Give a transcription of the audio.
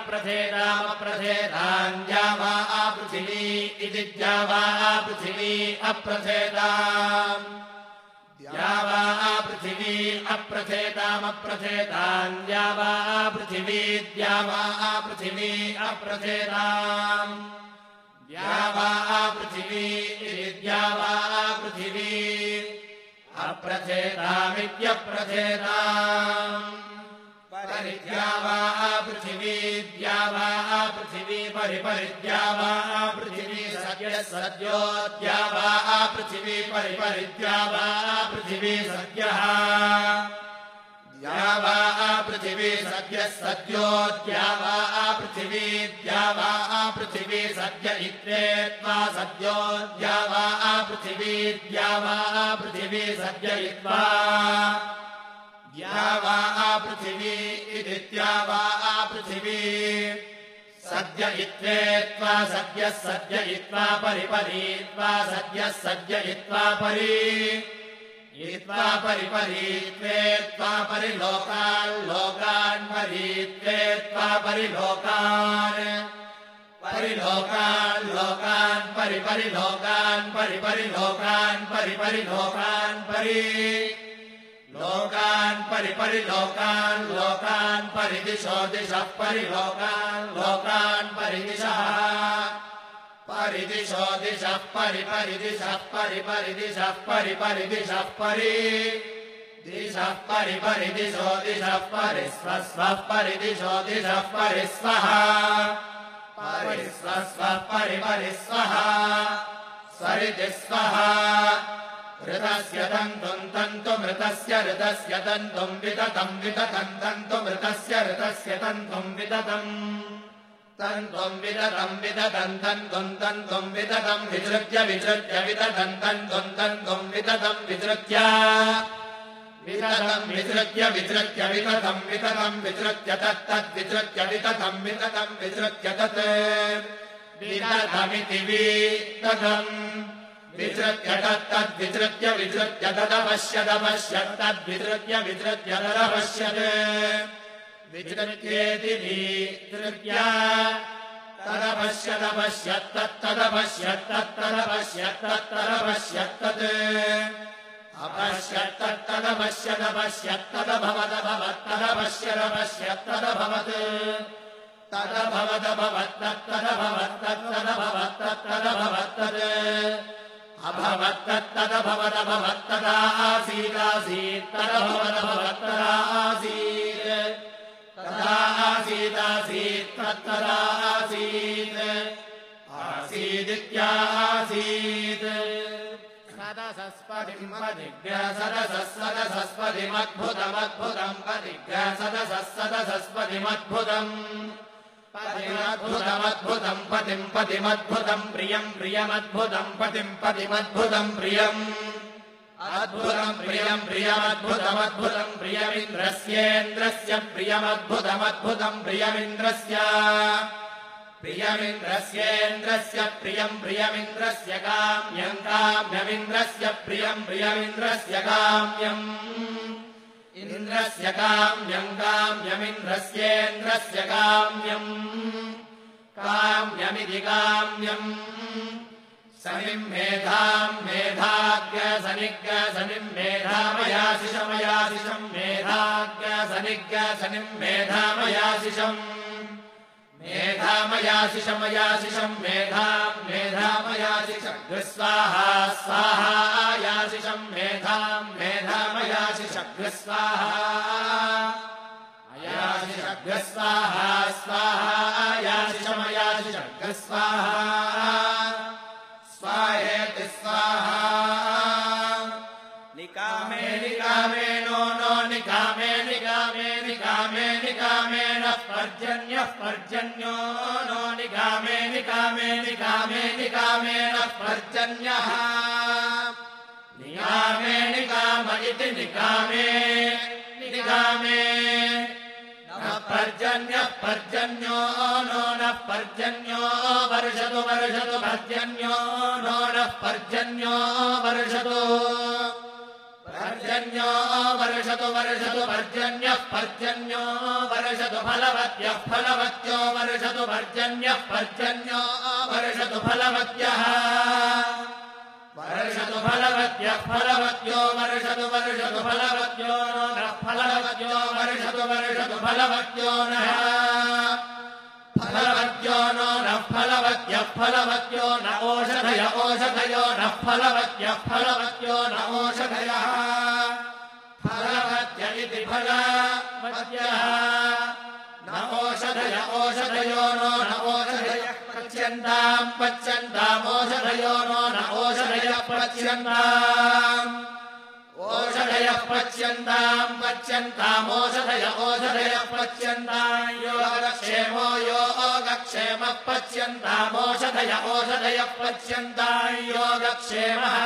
अप्रथेतामप्रथेताम् द्यावा पृथिवी इति द्यावा पृथिवी अप्रथेताम् द्यावा पृथिवी अप्रथेतामप्रथेताम् द्यावा पृथिवी द्यावा पृथिवी अप्रथेताम् द्यावा पृथिवी इति द्यावा पृथिवी अप्रथेतामित्यप्रथेताम् परिद्यावा पृथिवी द्यावा पृथिवी परिपरिद्यावा पृथिवी सद्यः सद्यो द्यावा पृथिवी परिपरिद्यावा पृथिवी सद्यः द्यावा पृथिवी सद्यः सद्यो द्यावा पृथिवी द्यावा पृथिवी सद्य इत्येत्वा सद्यो द्यावा पृथिवी द्यावा पृथिवी सद्य इत्वा द्यावा पृथिवी इति द्यावा पृथिवी सद्य इत्वेत्वा सद्यः सद्य इत्वा परिपरीत्वा सद्यः सद्य इत्वा इत्वा परिपरीत्वेत्वा परिलोकान् लोकान् परीत्वेत्वा परिलोकान् परिलोकान् लोकान् परिपरिलोकान् परिपरिलोकान् परिपरिलोकान् लोकान् परिपरिलोकान् लोकान् परिदिशो दिशः परिलोकान् लोकान् परिदिशः परिदिशो दिशः परिपरिदिशः परिपरिदिशः परिपरिदिशः परिदिशः परिपरिदिशो दिशः परिस्वस्वः परिदिशो दिशः परिस्वः परिस्वस्वः परिपरिस्वः सरिदिस्वः ऋतस्य तन्तुम् तन्तुमृतस्य ऋतस्य तन्तुम् विततम् विततम् तन्तुमृतस्य ऋतस्य तन्तुम् विततम् तन्तुम् विततम् विततम् तन्तुम् तन्तुम् विततम् विसृज्य विसृज्य विततम् तन्तुम् तन्तुम् विततम् विसृज्य विततम् विसृज्य विसृज्य विततम् विततम् विसृज्य तत्तद्विसृज्य विततम् विततम् विसृज्य तत् विततमिति विततम् विसृज्य तत्तद्विसृज्य विसृज्य तदपश्यदपश्यत् तद्विसृज्य विसृज्य तदपश्यत् विसृज्येति विसृज्य तदपश्यदपश्यत् तत्तदपश्यत् तत्तदपश्यत् तत्तदपश्यत् तत् अपश्यत् तत्तदपश्यदपश्यत् तदभवदभवत् तदपश्यदपश्यत् तदभवत् तदभवदभवत् तत्तदभवत् तत्तदभवत् तत्तदभवत् तत् अभवत् तत्तदभवदभवत् तदा आसीदासीत् तदभवदभवत् तदा आसीत् तदा आसीदासीत् तत्तदा आसीत् आसीदित्यासीत् सदसस्पतिम् पदिग्र सदसस्सदसस्पतिमद्भुतमद्भुतम् पदिग्र सदसस्सदसस्पतिमद्भुतम् पतिमद्भुतमद्भुतम् पतिम् पतिमद्भुतम् प्रियम् प्रियमद्भुतम् पतिम् पतिमद्भुतम् प्रियम् अद्भुतम् प्रियम् प्रियमद्भुतमद्भुतम् प्रियमिन्द्रस्येन्द्रस्य प्रियमद्भुतमद्भुतम् प्रियमिन्द्रस्य प्रियमिन्द्रस्येन्द्रस्य प्रियम् प्रियमिन्द्रस्य काम्यम् काम्यमिन्द्रस्य प्रियम् प्रियमिन्द्रस्य काम्यम् इन्द्रस्य काम्यम् काम्यमिन्द्रस्येन्द्रस्य काम्यम् काम्यमिति काम्यम् सनिम् मेधाम् मेधाग्र सनिग्र सनिम् मेधामयाशिषमयाशिषम् मेधाग्र सनिग्र सनिम् मेधामयाशिषम् मेधामयाशिषमयाशिषम् मेधाम् मेधामयाशिषम् स्वाहा स्वाहायाशिषम् मेधाम् मेधामयाशिषग्रस्वाहा अयाशिषग्रस्वाहा स्वाहायाशिषमयाशिषग्रस्वाहा स्वाहेति स्वाहा निकामे निकामे नो नो निकामे निकामे निकामे निकामेन पर्जन्यः पर्जन्यो नो निकामे निकामे निकामे निकामेन पर्जन्यः निकामे निकाम इति निकामे निकामे पर्जन्यः पर्जन्यो नो नः पर्जन्यो वर्षतु वर्षतु पर्जन्यो नो नः पर्जन्यो वर्षतु पर्जन्यो पर्जन्यो वर्षतु वर्षतु पर्जन्यः पर्जन्यो वर्षतु फलवत्यः फलवत्यो वर्षतु पर्जन्यः पर्जन्यो वर्षतु फलवत्यः वर्षतु फलवत्यः फलवत्यो वर्षतु वर्षतु फलवत्यो नः फलवत्यो वर्षतु वर्षतु फलवत्यो नः फलवत्यो नो नः फलवत्यः फलवत्यो न ओषधय ओषधयो नः फलवत्यः फलवत्यो न ओषधयः फलवत्य इति फलवत्यः न ओषधय ओषधयो नो न ओषधयः पच्यन्ताम् पच्यन्तामोषधयो नो न ओषधयः पच्यन्ताम् ओषधयः पच्यन्ताम् पच्यन्तामोषधय ओषधयः पच्यन्ताम् योगक्षेमो योगक्षेमः पच्यन्तामोषधय ओषधयः पच्यन्ताम् योगक्षेमः